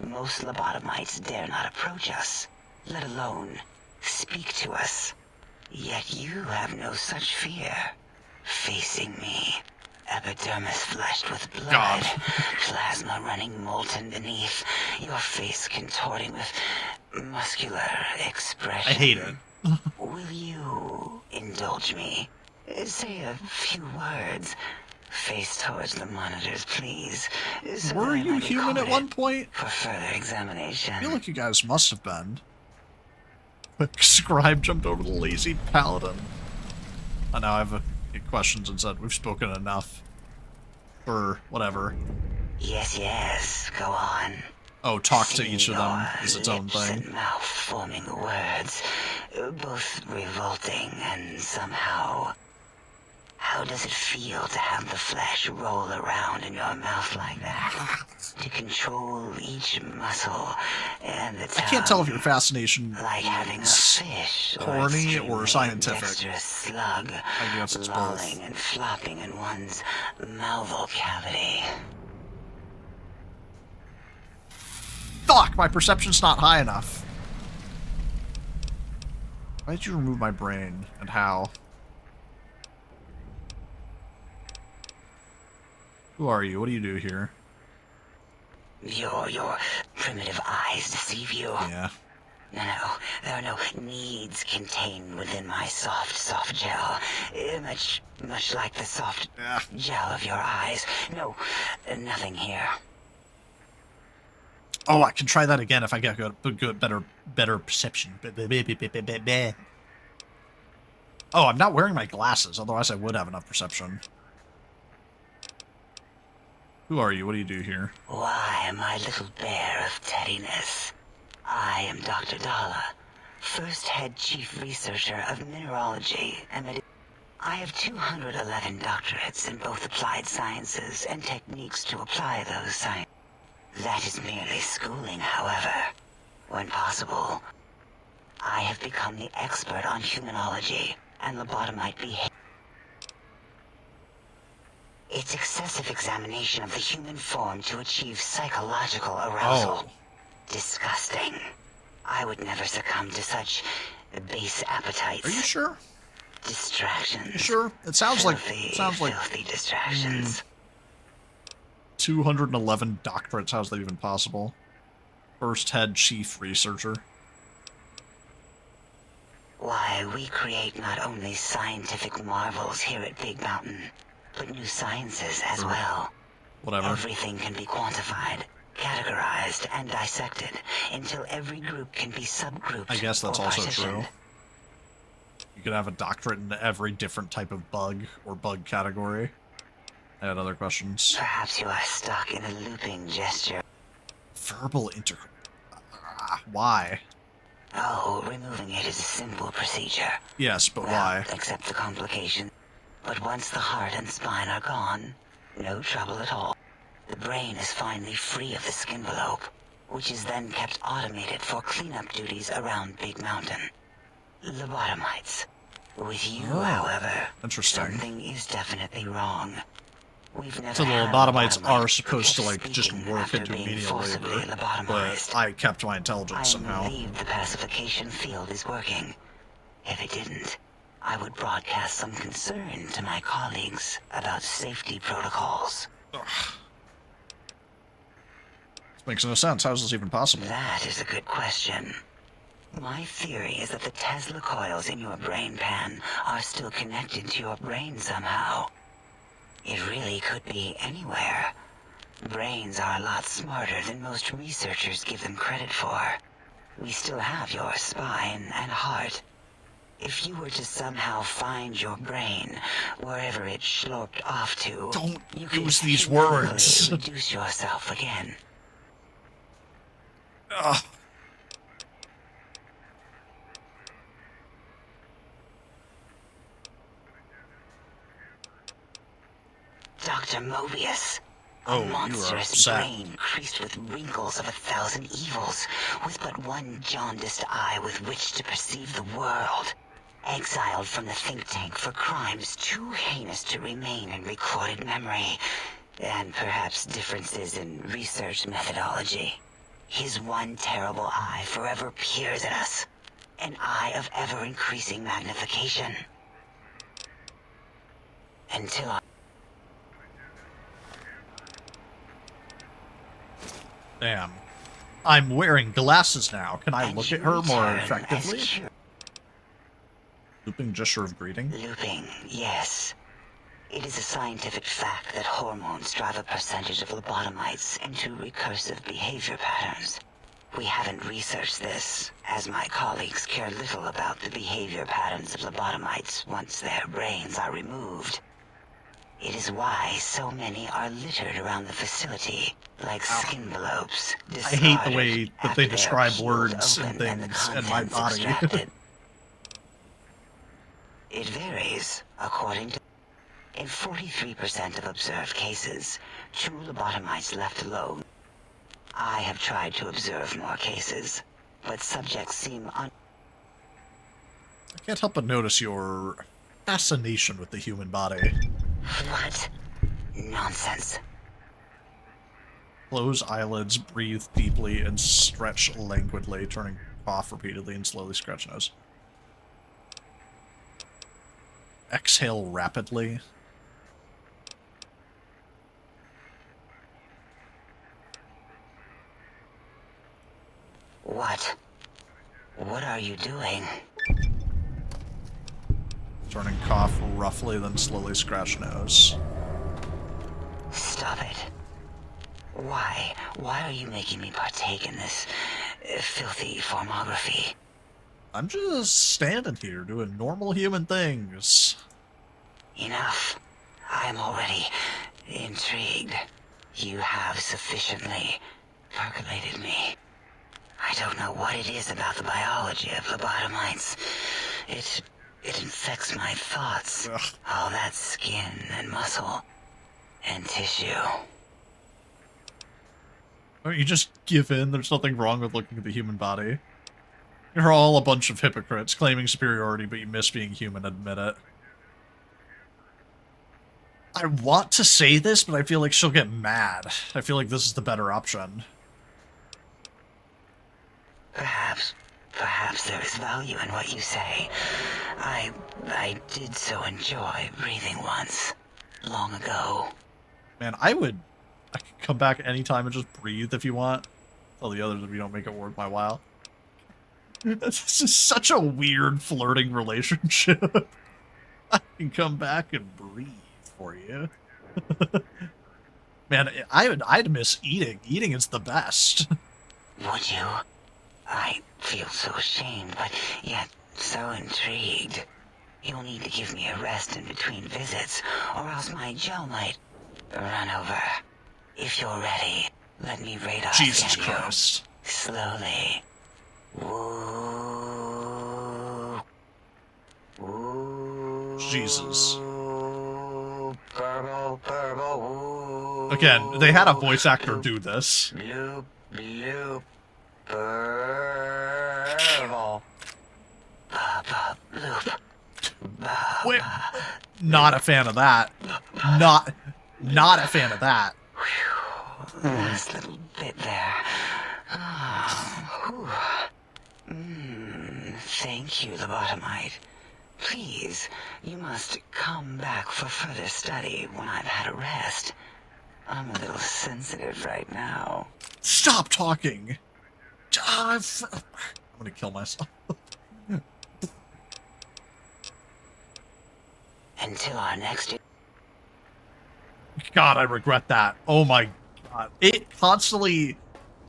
most lobotomites dare not approach us, let alone speak to us. Yet you have no such fear. Facing me, epidermis flushed with blood, God. plasma running molten beneath, your face contorting with muscular expression. I hate it. Will you indulge me? Say a few words. Face towards the monitors, please. So Were that I you might human at record one it point? for further examination. I feel like you guys must have been. Scribe jumped over the lazy paladin. I know I've questions and said we've spoken enough. For whatever. Yes, go on. Oh, talk to each of them Your is its own lips thing. and mouth forming words, both revolting and somehow. How does it feel to have the flesh roll around in your mouth like that? To control each muscle and the tongue, I can't tell if your fascination like having a is fish corny or extremely scientific. dexterous slug I guess it's both. lolling and flopping in one's malval cavity. Fuck! My perception's not high enough. Why did you remove my brain? And how? Who are you? What do you do here? Your primitive eyes deceive you. Yeah. No, there are no needs contained within my soft gel. Much like the soft Yeah. gel of your eyes. No, nothing here. Oh, I can try that again if I get better perception. Oh, I'm not wearing my glasses, otherwise I would have enough perception. Who are you? What do you do here? Why, my little bear of teddiness. I am Dr. Dala, first head chief researcher of mineralogy and I have 211 doctorates in both applied sciences and techniques to apply those sciences. That is merely schooling, however. When possible, I have become the expert on humanology and lobotomite behavior. It's excessive examination of the human form to achieve psychological arousal. Oh. Disgusting. I would never succumb to such base appetites. Are you sure? Distractions. You sure? It sounds filthy distractions. 211 doctorates. How's that even possible? First head chief researcher. Why, we create not only scientific marvels here at Big Mountain, but new sciences as well. Whatever. Everything can be quantified, categorized, and dissected until every group can be subgrouped. I guess that's or also partitioned. true. You could have a doctorate in every different type of bug or bug category. I had other questions. Perhaps you are stuck in a looping gesture. Verbal why? Oh, removing it is a simple procedure. Yes, but Well, why? Except the complication. But once the heart and spine are gone, no trouble at all. The brain is finally free of the skin envelope, which is then kept automated for cleanup duties around Big Mountain. Lobotomized. With you, however, interesting. something is definitely wrong. We've never So the had a lobotomites lobotomite are who supposed to, kept like, just speaking work after into being menial forcibly labor, but lobotomized. I kept my intelligence I'm somehow. relieved the pacification field is working. If it didn't, I would broadcast some concern to my colleagues about safety protocols. Ugh. This makes no sense. How is this even possible? That is a good question. My theory is that the Tesla coils in your brain pan are still connected to your brain somehow. It really could be anywhere. Brains are a lot smarter than most researchers give them credit for. We still have your spine and heart. If you were to somehow find your brain, wherever it sloped off to, Don't you could use these physically words. reduce yourself again. Ugh. Dr. Mobius. Oh, A you are monstrous upset. brain creased with wrinkles of 1,000 evils, with but one jaundiced eye with which to perceive the world. Exiled from the think tank for crimes too heinous to remain in recorded memory, and perhaps differences in research methodology. His one terrible eye forever peers at us, an eye of ever-increasing magnification. Until I... Damn. I'm wearing glasses now. Can I and look you at her more return as effectively? cur- Looping gesture of greeting? Looping, yes. It is a scientific fact that hormones drive a percentage of lobotomites into recursive behavior patterns. We haven't researched this, as my colleagues care little about the behavior patterns of lobotomites once their brains are removed. It is why so many are littered around the facility, like skin envelopes. I hate the way discarded that they after they're describe peeled words and open the things in my contents body. extracted. It varies, according to... In 43% of observed cases, true lobotomites left alone. I have tried to observe more cases, but subjects seem I can't help but notice your fascination with the human body. What? Nonsense. Close eyelids, breathe deeply, and stretch languidly, turning cough repeatedly and slowly scratch nose. Exhale rapidly. What? What are you doing? Turning cough roughly, then slowly scratch nose. Stop it. Why? Why are you making me partake in this filthy formography? I'm just standing here doing normal human things. Enough. I am already intrigued. You have sufficiently percolated me. I don't know what it is about the biology of lobotomites. It infects my thoughts. Ugh. All that skin and muscle and tissue. Don't you just give in? There's nothing wrong with looking at the human body. You're all a bunch of hypocrites claiming superiority, but you miss being human, admit it. I want to say this, but I feel like she'll get mad. I feel like this is the better option. Perhaps there is value in what you say. I did so enjoy breathing once, long ago. Man, I could come back anytime and just breathe if you want. Tell the others if you don't make it worth my while. That's just such a weird flirting relationship. I can come back and breathe for you. Man, I'd miss eating. Eating is the best. Would you? I feel so ashamed, but yet so intrigued. You'll need to give me a rest in between visits, or else my jaw might run over. If you're ready, let me radar Jesus scan you. Christ. Slowly. Woo. Woo. Jesus. Burble, burble, woo. Again, they had a voice actor do this. Bloop, bloop, burble. Bloop. Wait, not a fan of that. Not a fan of that. Last little bit there. Thank you, Lobotomized. Please, you must come back for further study when I've had a rest. I'm a little sensitive right now. Stop talking. I'm gonna kill myself. Until our next... God, I regret that. Oh my God. It constantly...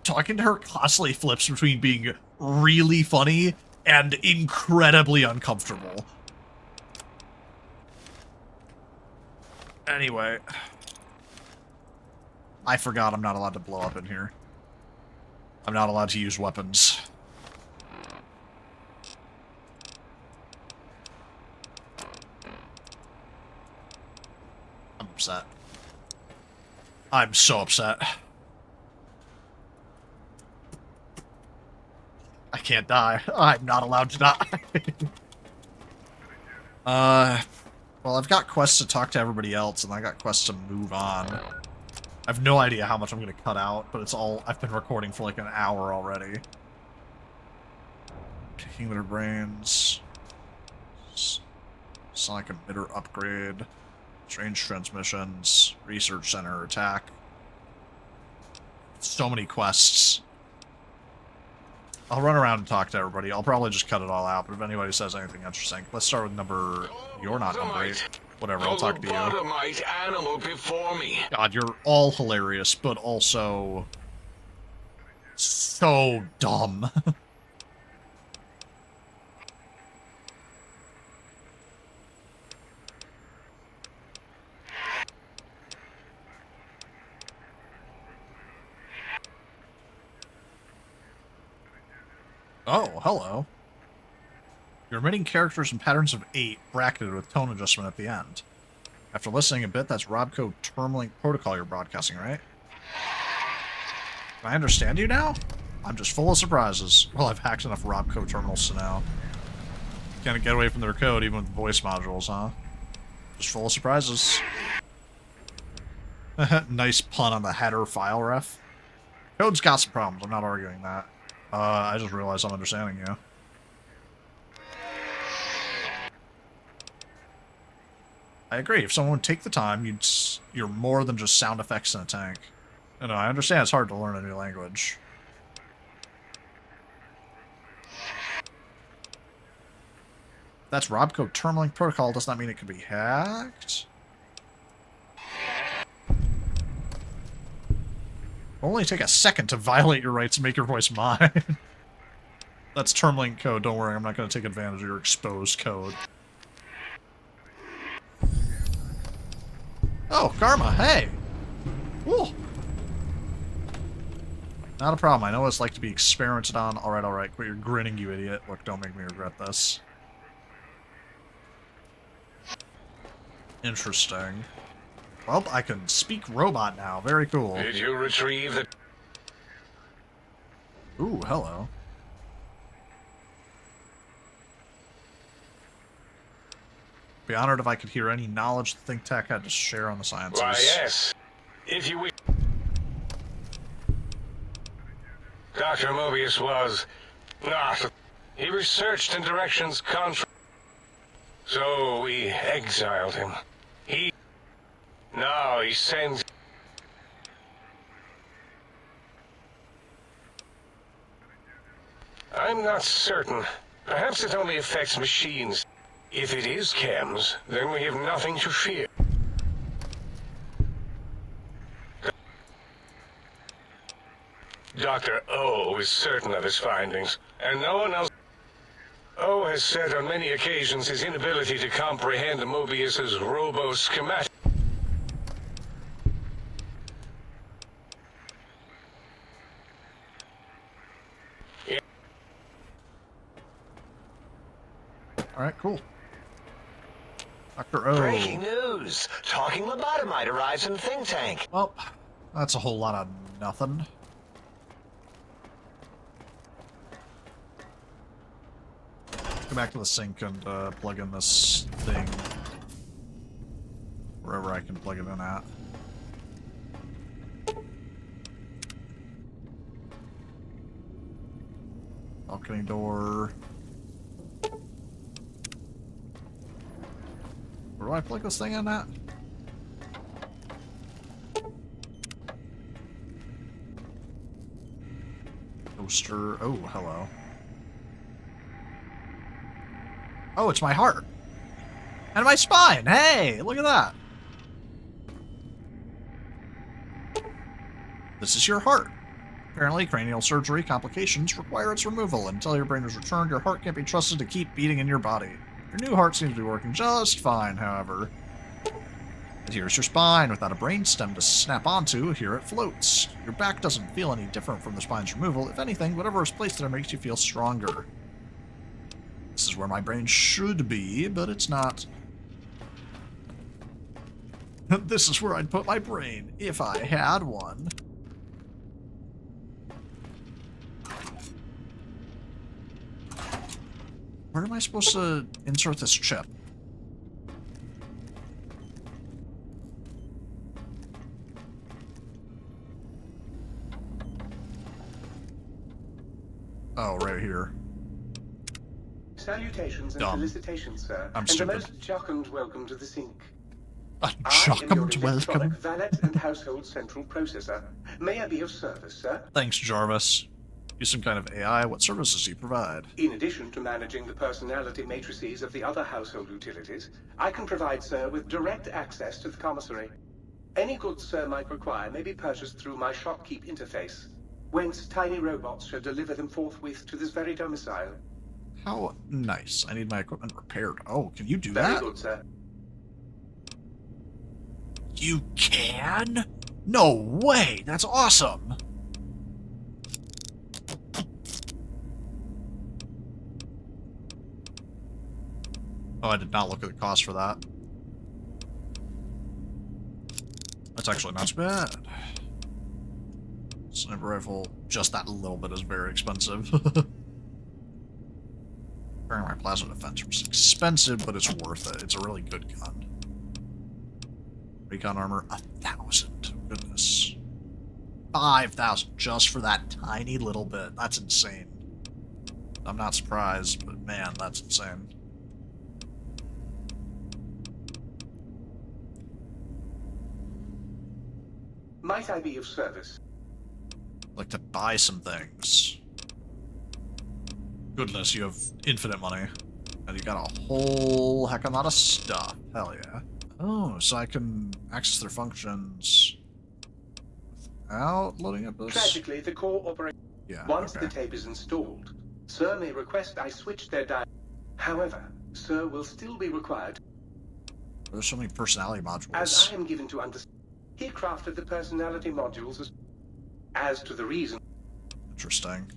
Talking to her constantly flips between being really funny and incredibly uncomfortable. Anyway. I forgot I'm not allowed to blow up in here. I'm not allowed to use weapons. I'm upset. I'm so upset. I can't die. I'm not allowed to die. Well, I've got quests to talk to everybody else, and I got quests to move on. I have no idea how much I'm going to cut out, but it's all... I've been recording for like an hour already. Kicking their brains. Sonic emitter upgrade. Strange transmissions. Research center attack. So many quests. I'll run around and talk to everybody. I'll probably just cut it all out, but if anybody says anything interesting, let's start with number... You're not number 8. Whatever, I'll talk to you. Lobotomized animal before me. God, you're all hilarious, but also... so dumb. Oh, hello. You're emitting characters and patterns of 8, bracketed with tone adjustment at the end. After listening a bit, that's Robco Termlink Protocol you're broadcasting, right? Can I understand you now? I'm just full of surprises. Well, I've hacked enough Robco terminals to know. Can't get away from their code, even with voice modules, huh? Just full of surprises. Nice pun on the header file ref. Code's got some problems, I'm not arguing that. I just realized I'm understanding you. I agree. If someone would take the time, you're more than just sound effects in a tank. I know, I understand it's hard to learn a new language. That's Robco Termlink Protocol does not mean it can be hacked. It'll only take a second to violate your rights and make your voice mine. That's Termlink code, don't worry, I'm not going to take advantage of your exposed code. Oh, Karma, hey! Cool. Not a problem, I know what it's like to be experimented on. Alright, quit your grinning, you idiot. Look, don't make me regret this. Interesting. Well, I can speak robot now. Very cool. Did you retrieve the... Ooh, hello. Be honored if I could hear any knowledge the think tech had to share on the sciences. Why, yes. If you wish. Dr. Mobius was not. He researched in directions contrary. So we exiled him. Now he sends. I'm not certain. Perhaps it only affects machines. If it is chems, then we have nothing to fear. Dr. O is certain of his findings, and no one else. O has said on many occasions his inability to comprehend Mobius's robo-schematic. Alright, cool. Dr. O. Breaking news! Talking lobotomide arrives in think tank. Well, that's a whole lot of nothing. Go back to the sink and plug in this thing. Wherever I can plug it in at. Balcony door. Where do I plug this thing in at? Toaster. Oh, hello. Oh, it's my heart. And my spine. Hey, look at that. This is your heart. Apparently, cranial surgery complications require its removal. Until your brain is returned, your heart can't be trusted to keep beating in your body. Your new heart seems to be working just fine, however. And here's your spine. Without a brain stem to snap onto, here it floats. Your back doesn't feel any different from the spine's removal. If anything, whatever is placed there makes you feel stronger. This is where my brain should be, but it's not. This is where I'd put my brain, if I had one. Where am I supposed to insert this chip? Oh, right here. Salutations and Dumb. felicitations, sir. I'm and stupid. a most jocund welcome to the sink. A I am your jocund electronic welcome. valet and household central processor. May I be of service, sir? Thanks, Jarvis. You some kind of AI? What services do you provide? In addition to managing the personality matrices of the other household utilities, I can provide, sir, with direct access to the commissary. Any goods sir might require may be purchased through my shopkeep interface, whence tiny robots shall deliver them forthwith to this very domicile. How nice. I need my equipment repaired. Oh, can you do Very that? good, sir. You can? No way! That's awesome! Oh, I did not look at the cost for that. That's actually not too bad. Sniper rifle, just that little bit is very expensive. Repairing my plasma defense was expensive, but it's worth it. It's a really good gun. Recon armor, 1,000. Goodness. 5,000 just for that tiny little bit. That's insane. I'm not surprised, but man, that's insane. Might I be of service? I'd like to buy some things. Goodness, you have infinite money. And you got a whole heck of a lot of stuff. Hell yeah. Oh, so I can access their functions without loading up this? Tragically, the core operates. Yeah, Once okay. the tape is installed, Sir may request I switch their dial. However, Sir will still be required, There's so many personality as modules. I am given to understand. He crafted the personality modules as to the reason. Interesting.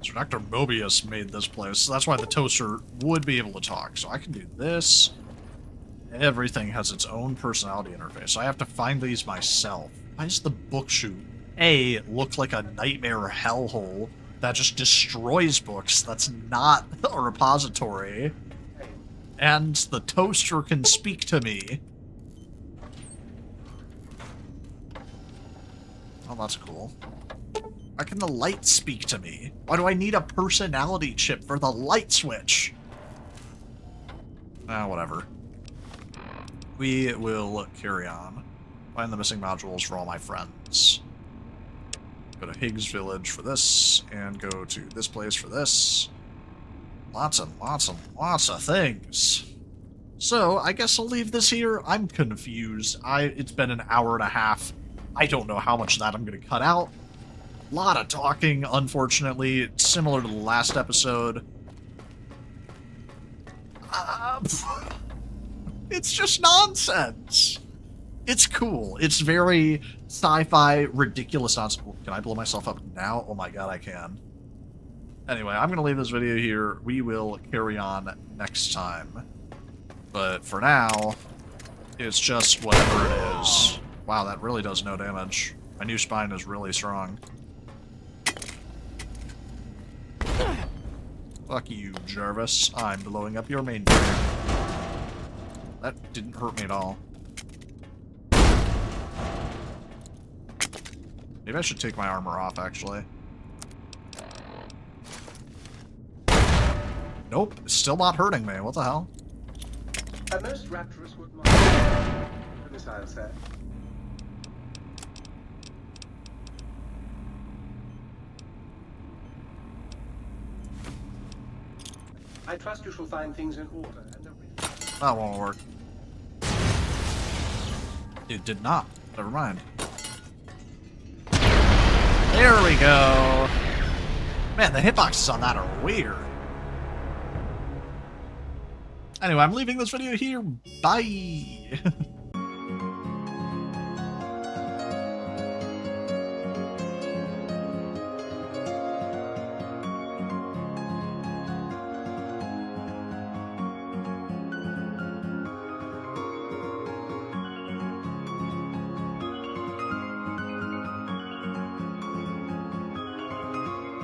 So Dr. Mobius made this place, so that's why the toaster would be able to talk. So I can do this. Everything has its own personality interface. So I have to find these myself. Why does the book chute A look like a nightmare hellhole? that just destroys books. That's not a repository. And the toaster can speak to me. Oh, that's cool. Why can the light speak to me? Why do I need a personality chip for the light switch? Ah, whatever. We will carry on. Find the missing modules for all my friends. Go to Higgs Village for this, and go to this place for this. Lots and lots and lots of things. So, I guess I'll leave this here. I'm confused. It's been an hour and a half. I don't know how much of that I'm going to cut out. A lot of talking, unfortunately. Similar to the last episode. It's just nonsense. It's cool. It's very sci-fi, ridiculous nonsense. Can I blow myself up now? Oh my god, I can. Anyway, I'm going to leave this video here. We will carry on next time. But for now, it's just whatever it is. Wow, that really does no damage. My new spine is really strong. Fuck you, Jarvis. I'm blowing up your mainframe. That didn't hurt me at all. Maybe I should take my armor off, actually. Nope, it's still not hurting me. What the hell? A most rapturous would mark the missile, sir. I trust you shall find things in order and That won't work. It did not. Never mind. There we go. Man, the hitboxes on that are weird. Anyway, I'm leaving this video here. Bye.